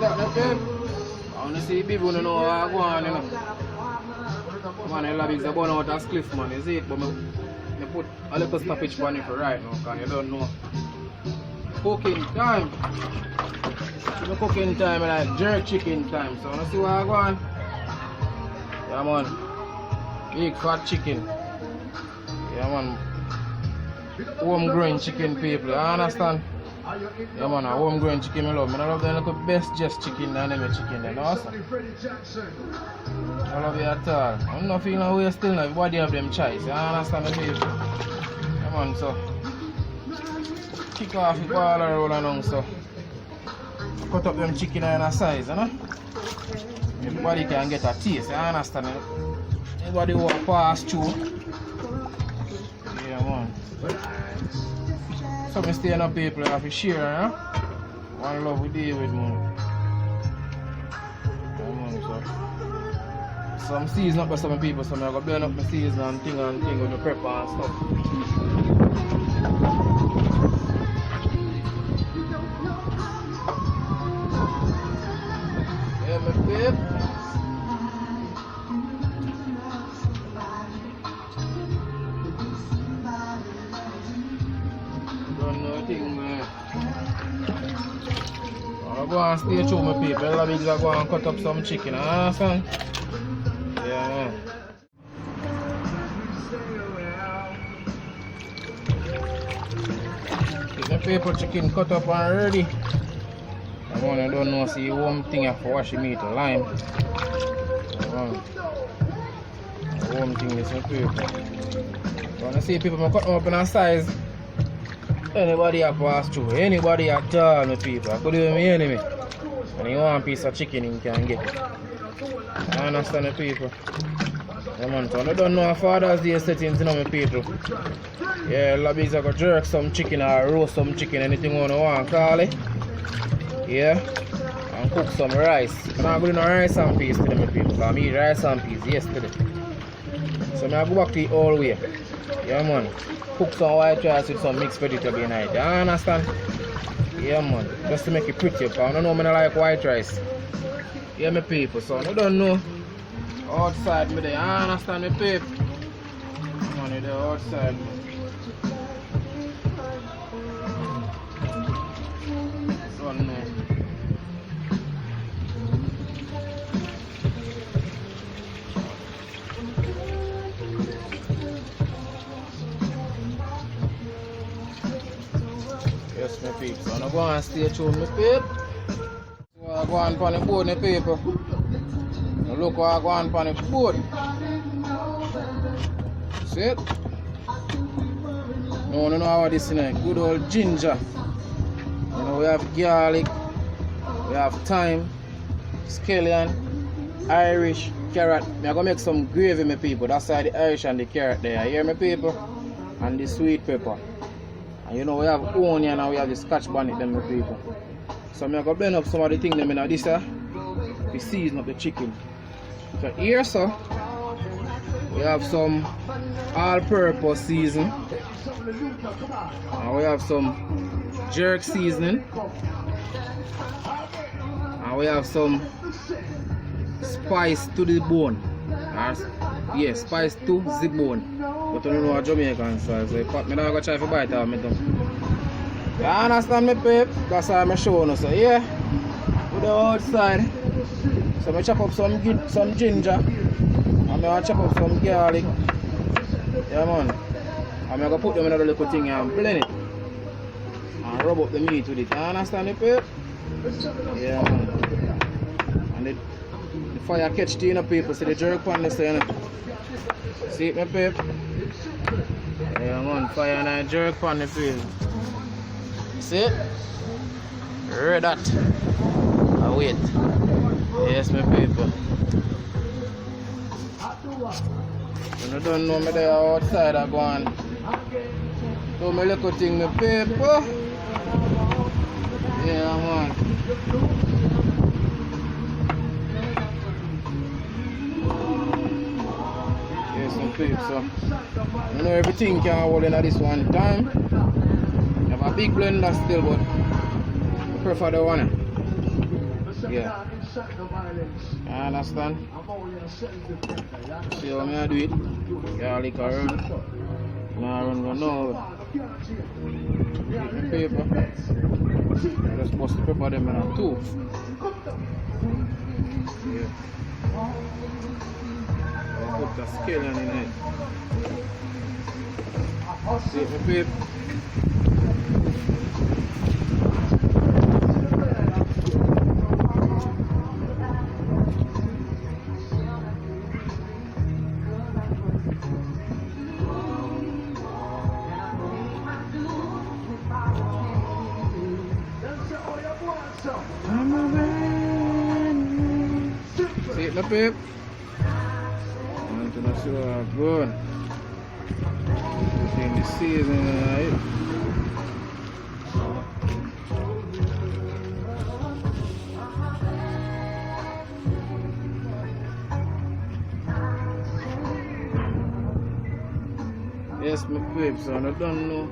See that, babe? I want to see people who know what I go on, you know. Man, the lobbies are burn out as cliff, man, you see it? But I put a little stoppage on it for right now, because you don't know. Cooking time. The cooking time, I like jerk chicken time. So, I want to see what I go on. Yeah, man. Big fat chicken. Yeah, man. Homegrown chicken, people. You understand? Yeah, man, a homegrown chicken I love. I love the little best just chicken than them chicken. You know, awesome. I love it at all. I'm not feeling away still now. Everybody have them choice. You understand me, people? Yeah, man, so. Kick off the ball and roll along, so. Cut up them chicken in a size, you know? Everybody can get a taste. You understand me? Everybody who pass through. Yeah, man. So I stay up people, I have to share, huh? One love we deal with, man. Yeah, man, so. So I'm seasoning up for some people, so I'm going to blend up my season and thing with the pepper and stuff. Yeah, my babe. I'm going to stay true, my people. All the bigs are going to cut up some chicken, understand? Yeah, man. Get the paper chicken cut up and ready. I don't know, see one thing I have to wash the meat, lime. One thing is my paper. I want to see people cut them up in a size. Anybody have pass through, anybody at all, my people. I could even be enemy. And you want a piece of chicken, you can get it. I understand the people. Yeah, man, so I don't know how Father's Day settings, you know, my people. Yeah, lobbies are going to jerk some chicken or roast some chicken, anything you want, call it. Yeah, and cook some rice. I'm not going to rice and peas today, my people. I eat rice and peas yesterday. So I go back to it all the way. Yeah, man. Cook some white rice with some mixed vegetable in it. You understand? Yeah, man. Just to make it pretty. Because I don't know, I don't like white rice. Yeah, my people. So I don't know. Outside me there. You understand, my people? Man, they're outside me. Don't know. Yes, my people. So I'm going to stay tuned, my people. So I go on the board, my people. Look what I go on the board. See it? No, I know how this is. Good old ginger. You know, we have garlic, we have thyme, scallion, Irish, carrot. I'm going to make some gravy, my people. That's why the Irish and the carrot there. You hear me, people? And the sweet pepper. And you know, we have onion and we have the scotch bonnet, them, my people. So I'm going to blend up some of the things in this, to season up the chicken. So here, so, we have some all-purpose season. And we have some jerk seasoning. And we have some spice to the bone. Yeah, spice to the bone. But I don't know what Jamaican style, so I'm not going to try to bite out of it. You understand me, babe? That's why I'm showing you. So yeah, with the outside. So I chop up some ginger. And I chop up some garlic. Yeah, man. And I'm going to put them in a little thing and blend it. And rub up the meat with it. You understand me, babe? Yeah, man. And the fire catch the inner people, so the jerk pan this, you know. See it, my babe? Yeah, man. Fire and I jerk pan the people. See it? Read that. I wait. Yes, my people. You don't know me there outside, I go on. Do my little thing, my people. Yeah, man. Yes, my people. So, you know everything can hold in at this one time. I have a big blender still, but I prefer the one. Yeah. You understand? See how I do it? Yeah, like a run. Now run go now. Take the paper. Just bust the pepper them in a two. Yeah. I'll put the scallion in it. Take the paper. Take the paper. Want to see what I'm going. In the season, right? Yes, my babes, I don't know.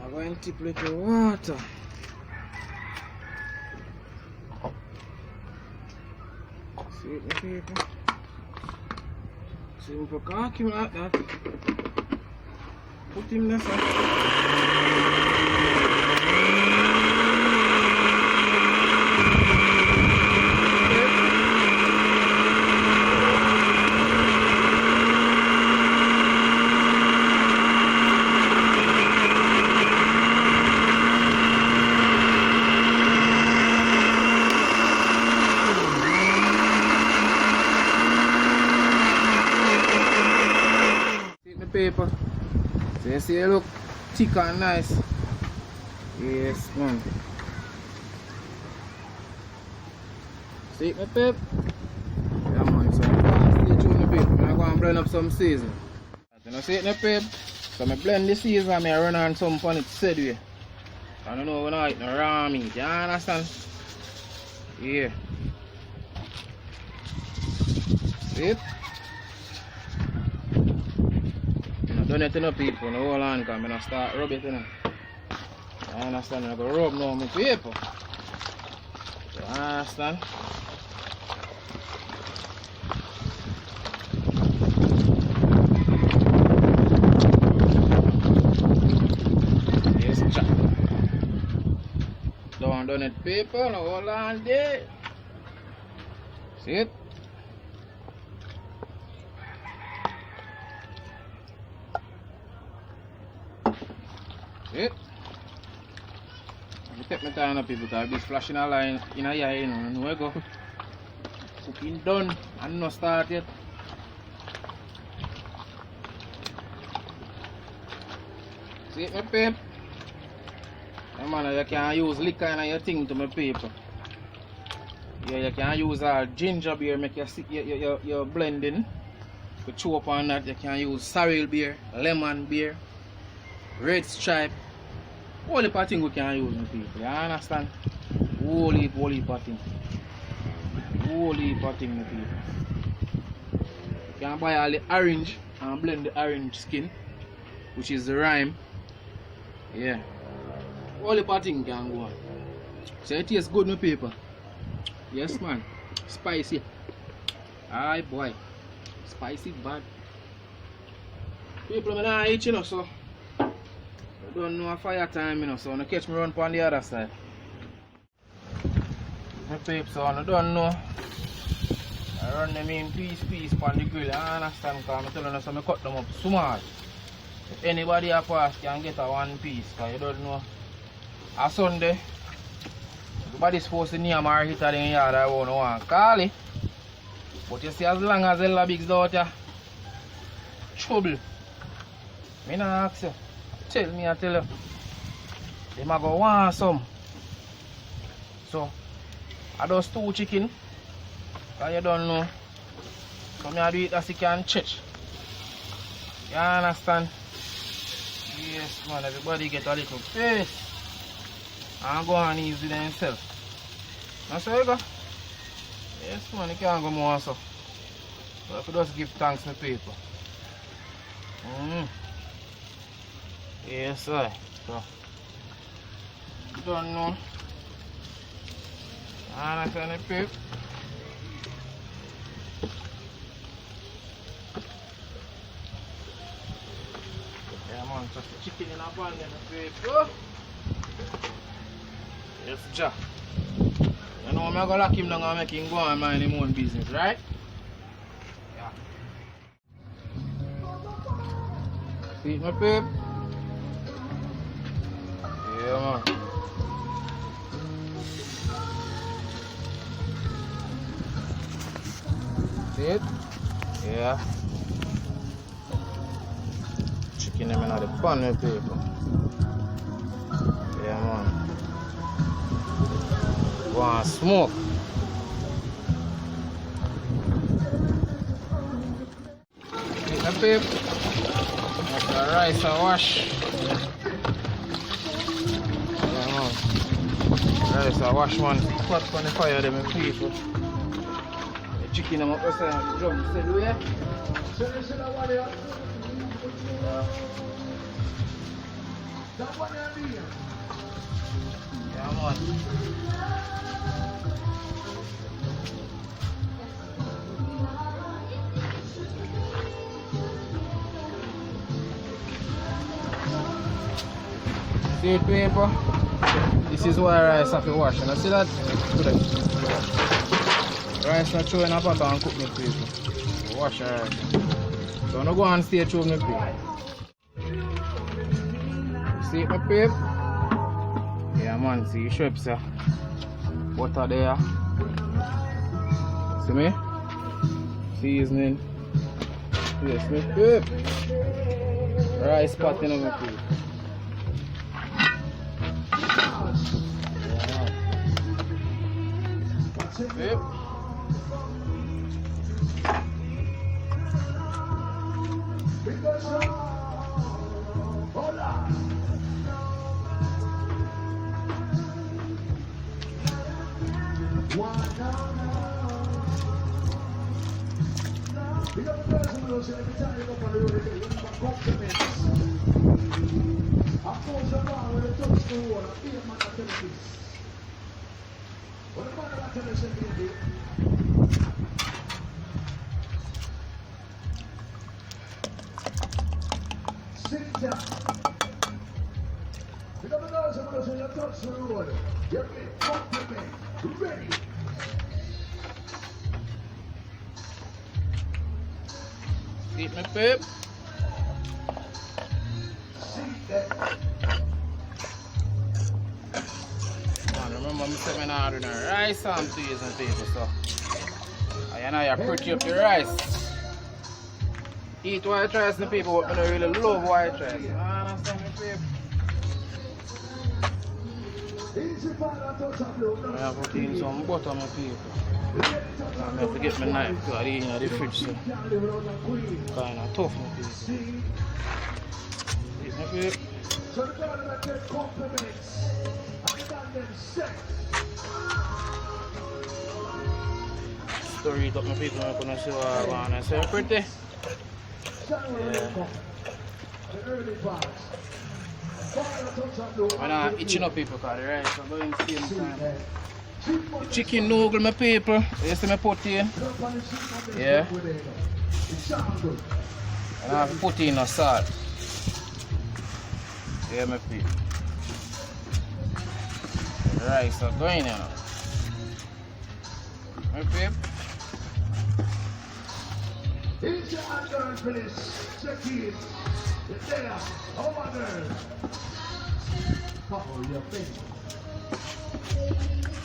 I'm going to tip little water. See it, my people. See him for cock him like that. Put him there, sir. Paper. So you see it look thick and nice. Yes, man. See my paper? Yeah, man. So I'm going to stay tuned the paper. I'm going to blend up some season. You know, see it in the paper? So I blend the season and I run on some on it said way. I don't know when I eat no raw meat. You understand? Yeah. See it? Done it enough people, no hold on, because I'm going to start rub it, you know. I understand, I'm going to rub now my paper. You understand? Yes, chap. Done it paper, no hold on there. See it? It. I take my time up people because I'll be flashing a line in a year, you know, and we go. Cooking done and not start yet. See it, my paper? Yeah, man, you can use liquor in your thing to my paper. Yeah, you can use ginger beer, make your blending. To chew up on that, you can use sorrel beer, lemon beer, red stripe. All the thing we can use, my people. You understand? Whole heap of thing. Whole heap of thing, my people. You can buy all the orange and blend the orange skin, which is the rime. Yeah. All the thing can go on. So it tastes good, my people. Yes, man. Spicy. Aye, boy. Spicy bad. People, I eat, you know, so. I don't know a fire time, you know, so I catch me run on the other side. My peeps, so I don't know. I run them in piece on the grill. I understand because I'm telling you, so I cut them up small. If anybody a pass can get a one piece, because you don't know. A Sunday, everybody's supposed to name or hit in the yard. I won't want to call it. But you see, as long as Ella Big's out here, trouble. I don't ask you. Tell me, I tell you. They might go want some. So, I just 2 chicken. Because you don't know. So, I do it as you can church. You understand? Yes, man. Everybody get a little face. And go on easy themselves. That's how you go. Yes, man. You can't go more so. So, if you just give thanks to people. Yes, sir. So, don't know. And I can pip. Yeah, man, just chicken in a pan and pip. Yes, Jack. You know, I'm going to lock him down and make him go and mind his own business, right? Yeah. See my pip? Yeah, man. See it? Yeah. Chicken them in the pan, my people. Yeah, man. Go and smoke. See my people? That's the rice and wash. Rice I wash one pot on the fire them people. The chicken I'm up there on the drum. See do ya? Yeah man. See it people? This is why rice have to wash. And I see that? Rice not throw in a pot and cook me people. Wash the rice. So no go and stay through me people. See it my people? Yeah man, see shrimps here. Butter there. See me? Seasoning. Yes my people. Rice pot in my people. Yep. Sit down. Because the girls are going to say, you touch the road. You're compliment. Ready. Eat my pip. Man, remember me said I'm ordering rice and peas and people, so I know you pretty up the rice. Eat white rice and people, but I don't really love white rice. You understand me, people? I have to put in some butter, my people. I have to get my knife because it's in the fridge, so kind of tough, my people. Eat my people. So the girl that get compliments and stand them set. Stir it up, my people. I'm going to see what I want to say. Pretty. I'm not itching up people because the rice are going same time. The chicken noodle, my people. You see me put in? Yeah. And I have to put in a salt. Yeah, my people. The rice are going in. My people. Here's your girl, please. Check it. You're there. Oh, my girl. Couple your face.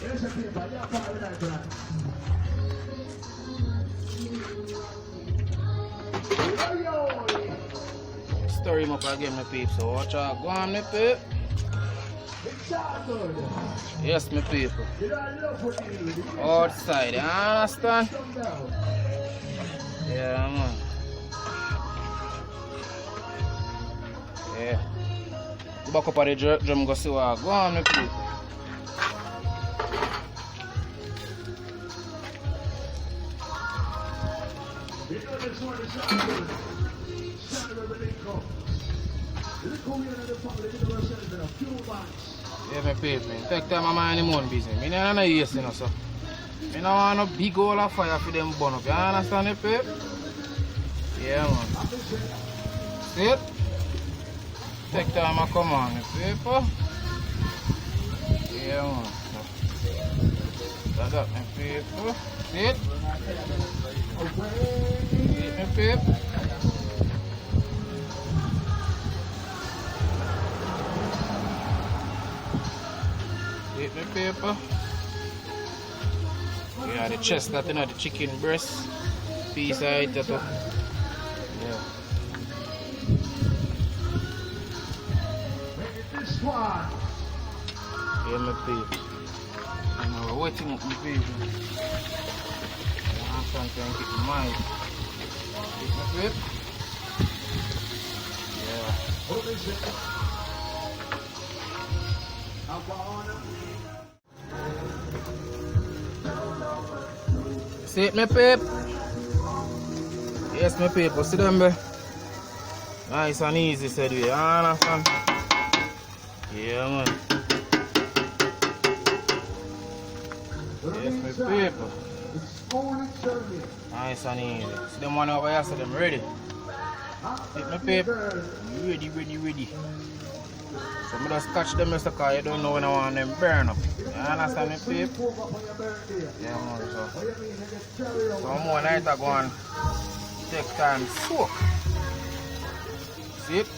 Here's your paper. You're part of that plan. Stir him up again, my people. So watch out. Go on, my people. Yes, my people. Outside, you understand? Yeah, man. Yeah. Back up at the drum, go see what go on, my people. You know this one is not good. Stand where they come. The Korean and the family, the representatives in a few months. Yeah, my people. Take time of my own business. I don't know yes, you know, so. I don't want no big hole of fire for them burn up. You understand me, people? Yeah, man. See it? Take time of come on, people. Yeah, man. That's up, my people. See it? See it, my people? See it, my people? Yeah, the chest, that you know, the chicken breast piece of it. Yeah. This one. Yeah, my people. And we're waiting up my people. I'm trying to keep my mind. See my people? Yeah. Who is it? See it, my people? Yes, my people. See them there? Nice and easy, said we. Understand? Yeah, man. Yes, my people. Nice and easy. See them one over here, so them ready. See it, my people? Ready, ready, ready. So I just catch them because you don't know when I want them burn up. You understand me, people? Yeah, man. So I'm more night I go and take time soak. See it?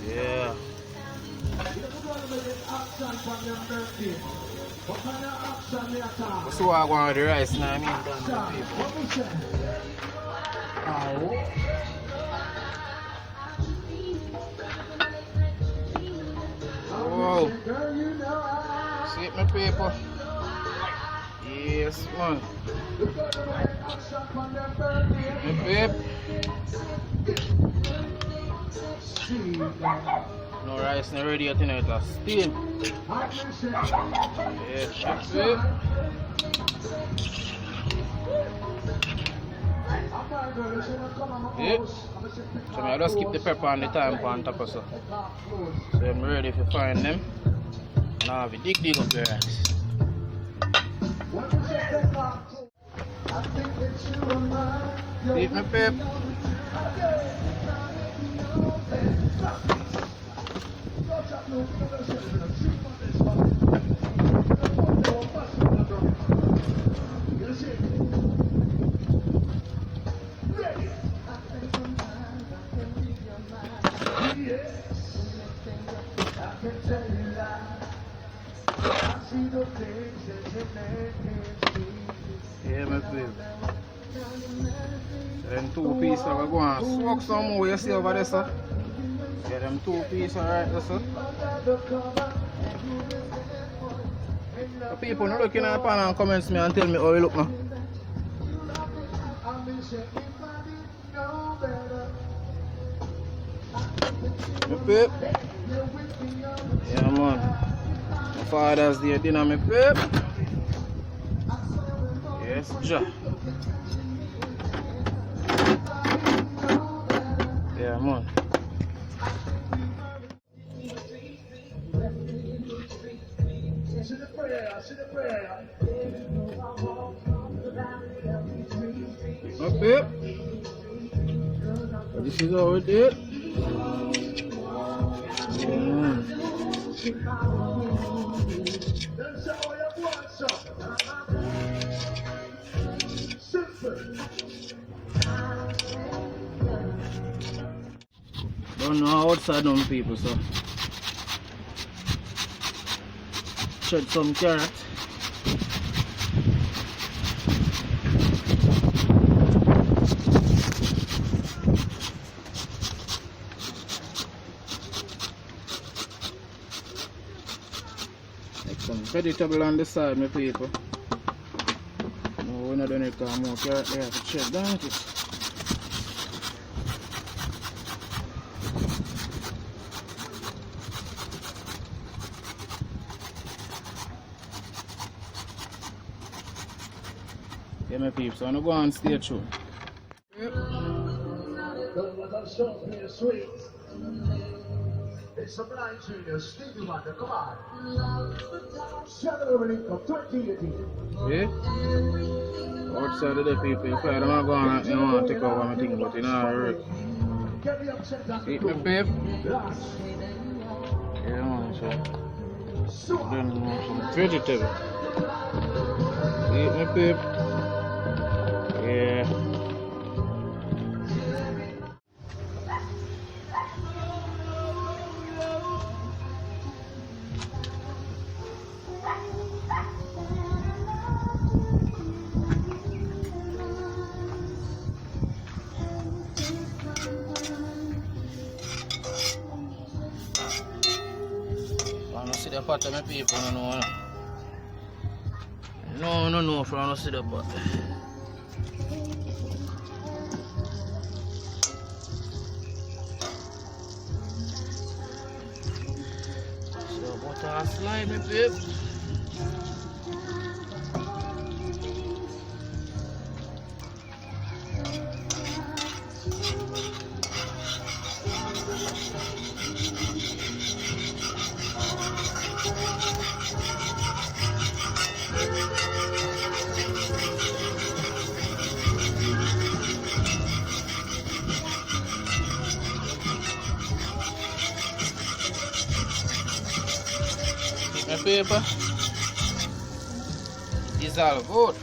Yeah. So I go on with the rice now, I mean, done, people. Wow. See it, my people? Yes, man. My people? No rice not ready yet, it's a steam. Yes, my people. Yeah. So I just keep the pepper and the thyme on top of so. So I'm ready to find them. And I have a dig up the rice. See my pep. Yeah, my babe. Them two pieces are going to soak some more, you see over there, sir. Yeah, them two pieces right there, sir. The people not looking at the pan and comments me and tell me how you look now. My babe. Yeah, man. My Father's Day dinner, my babe. Yes, ja. Yeah, man. Okay. This is how it is. Don't know how outside them people, so shed some carrot. Like some vegetable on the side, my people. No, we're not doing it because more carrot there to shed, don't it? Yeah, my peeps, so I'm go on stay tuned. Don't let us show me sweet. It's a blind junior, Stevie Wonder, come on. 7 income, 2018. Yeah? Outside of the people, if I don't go on, you want to take over my thing, but you know, alright. Get me upset that See me peep? Last. Yeah, man, so. Then some vegetable. See me peep? Yeah. See the pot of my people, no, for I don't see the pot. So butter and slide, my people. My paper is all good.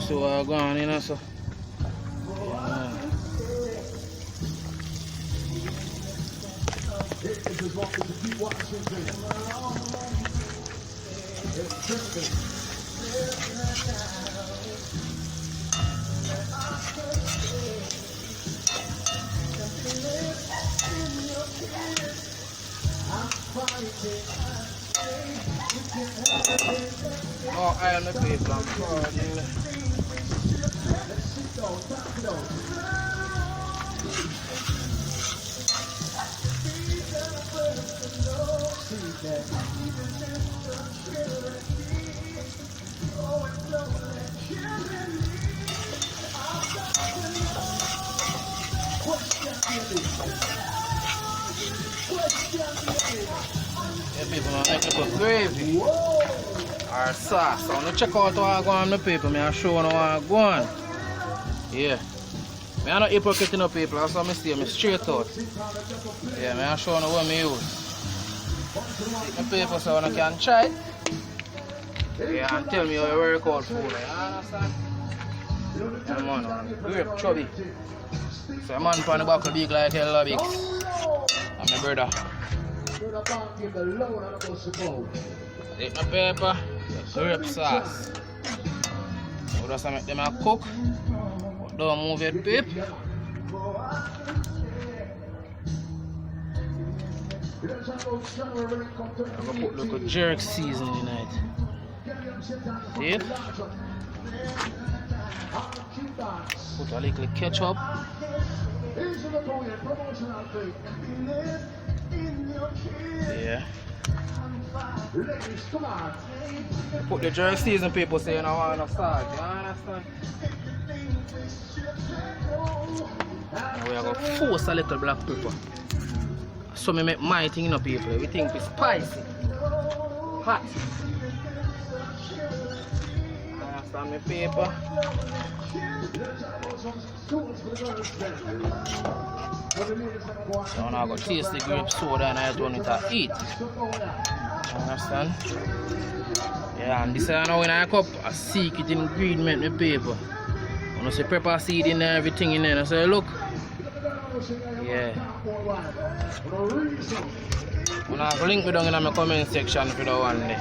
So what going on, you know, so. This is what we keep watching. It's trending. Oh, I am the people, I'm calling. Yeah, people, I'm making for gravy or sauce. So I'm gonna check out what I go on, my people. I'll show you what I go on. Yeah. I'm not hypocrite, no people. That's what I say. I'm straight out. Yeah, I'll show you what I use. My people, so I can try it. Yeah, and tell me how you work out food. You understand? Yeah, man, grape chubby. So a man from the back of big like hell big. And my brother. Take my pepper, grape sauce. So just make them a cook. Don't move it, pep. I'm gonna put like a jerk seasoning in it. See it? Put a little ketchup. Yeah. Put the jerk seasoning, people say you don't want no salt. You understand? Now we are going to force a little black pepper. So me make my thing, you know, people. We think it's spicy, hot. Understand me, people? So now I go taste the grape soda and I don't need to eat. Understand? Yeah, and this is now in a cup a secret ingredient, me people. When I say pepper seed in there, everything in there. I say, look. Yeah. I'm going to link me down in my comment section for the one day.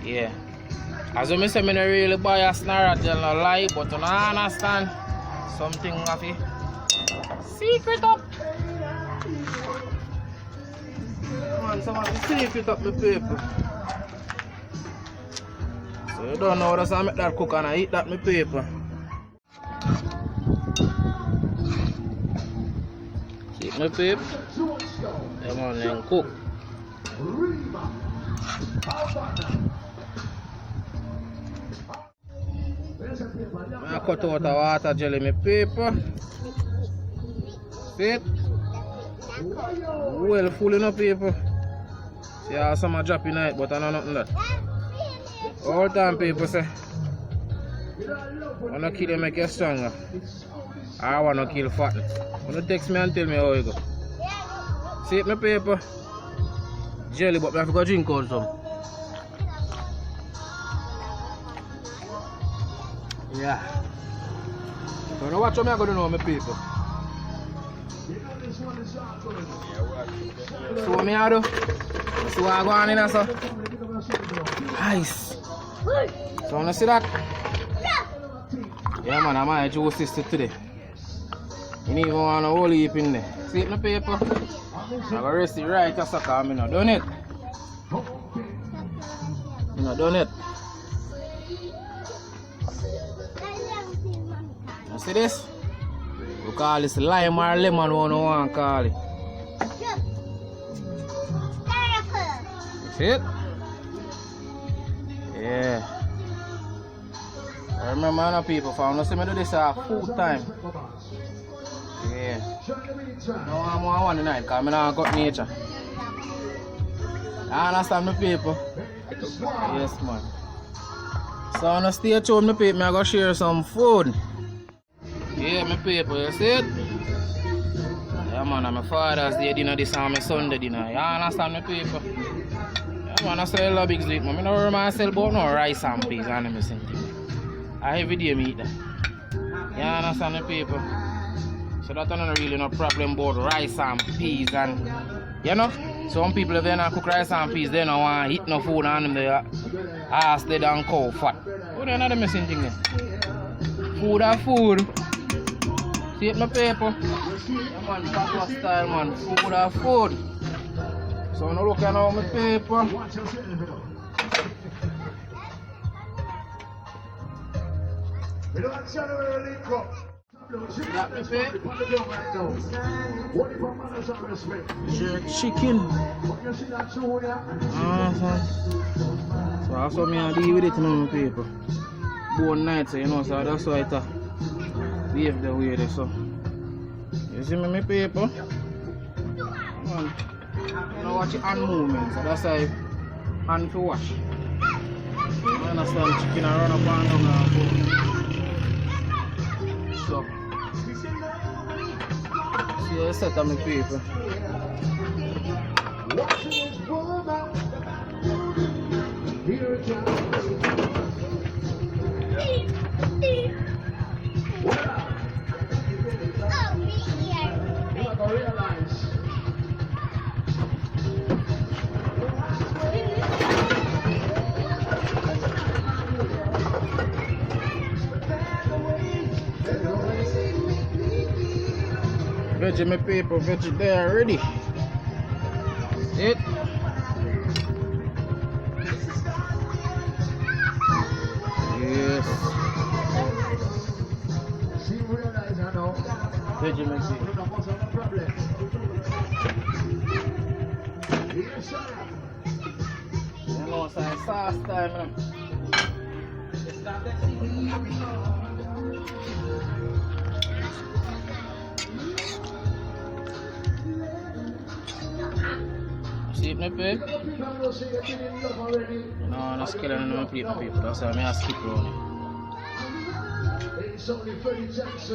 Yeah. As I say, I don't really bias nor tell no lie, but I understand something of it. Secret up. Come on, someone secret up the people. So you don't know what I make that cook and I eat that my people. My peep. Yeah, man, then cook. I cut out the water jelly, my paper. See it? Well, full enough paper. See, I have some drop in it, but I know nothing that. All time paper say, I want to kill you, make you stronger. I want to kill fat. You text me and tell me how you go. See it, my paper? Jelly, but I have to go drink out some. Yeah. So now watch what I'm going to do now, my people. So what I do? So what I go on in there, so? Nice. So you see that? Yeah man, I'm going to juice this today. You need even want a whole heap in there. See it, my paper? I'm going to rest it right as I come. I'm not done it. I'm not done it. You see this? We call this lime or lemon, one you want to call it. See it? Yeah. I remember other people found us. I do this full time. Yeah. No, I'm one night because I don't got nature. I understand my people. Yes, man. So I'm going to stay tuned, my people. I'm going to share some food. Yeah, my people, you see it? Yeah, man, my father's day dinner, this is my Sunday dinner. You understand, my people? Yeah, man, I sell a big sleep, man. I don't worry myself about no rice and peas, and everything. I every day eat that. You understand, my people? So that's not really no problem about rice and peas, and you know? Some people, if they don't cook rice and peas, they don't want to eat no food, and they ass they don't cow fat. Oh, they're not the missing thing there. Food are food. See it, my paper? Yeah, man, papa style, man. Food are food. So now look at now my paper. That my paper. Jerk chicken. So that's what I deal with it now, my paper. Bone night, so you know, so that's why I wave the way there, so. You see me, my paper? Come on. You know, watch your hand movement, so that's why hand to wash. You understand, chicken I run up and down now. So. See the set of my paper. Here it comes. Veggie my paper, veggie there already. It. Yes. Veggie my paper. You know, it's like sauce time. See it, my babe? No, I'm not killing my people. That's why I skip around it. It's only 30 seconds.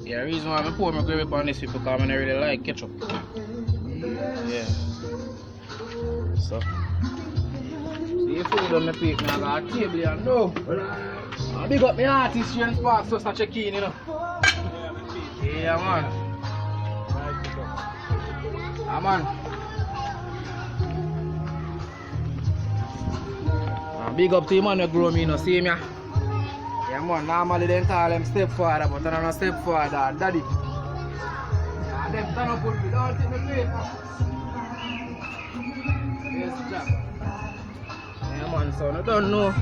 Yeah, the reason why I pour my gravy on this is because I don't really like ketchup. Yeah. So. See food on my plate, I got a table and no. I big up my artist Shane Sparks, so check in, you know. Yeah, man. Yeah, man. Big up to the man who grow me, you know, see me? Yeah, man, normally they call him stepfather, but I'm not stepfather, daddy. Yeah, them turn up with me, don't take me paper. Yes, Jack. So I don't know.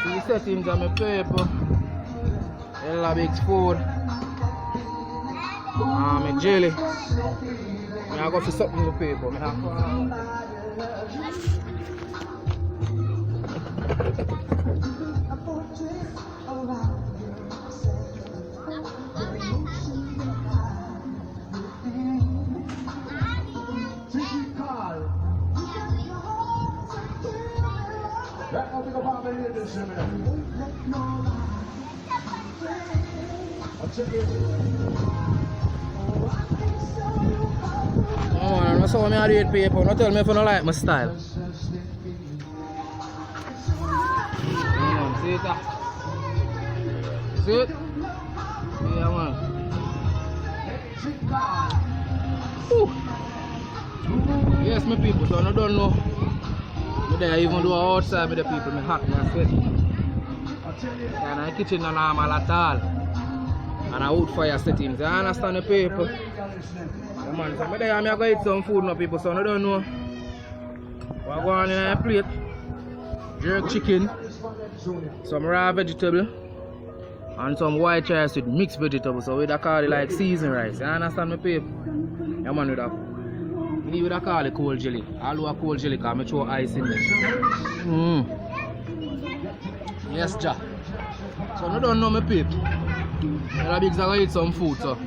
See settings on my paper. Ella Big's food. My jelly. I go for something in the paper. I don't know how I read paper. Don't tell me if you don't like my style. See it? See it? Yeah, man. Ooh. Yes, my people, so I don't know. I even do outside with the people, my hot, my sweat. And the kitchen is not normal at all. And I wood fire settings. I understand the people. Yeah, man, so I'm going to eat some food now, people, so I don't know. We're going in a plate. Jerk chicken, some raw vegetable, and some white rice with mixed vegetables. So we call it like seasoned rice. You understand my people? Yeah, man, with that. We would call it cold jelly. I'll do a cold jelly because I throw ice in there. Yes, Jack. So I don't know my people. Ella Big's are going to eat some food, so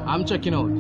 I'm checking out.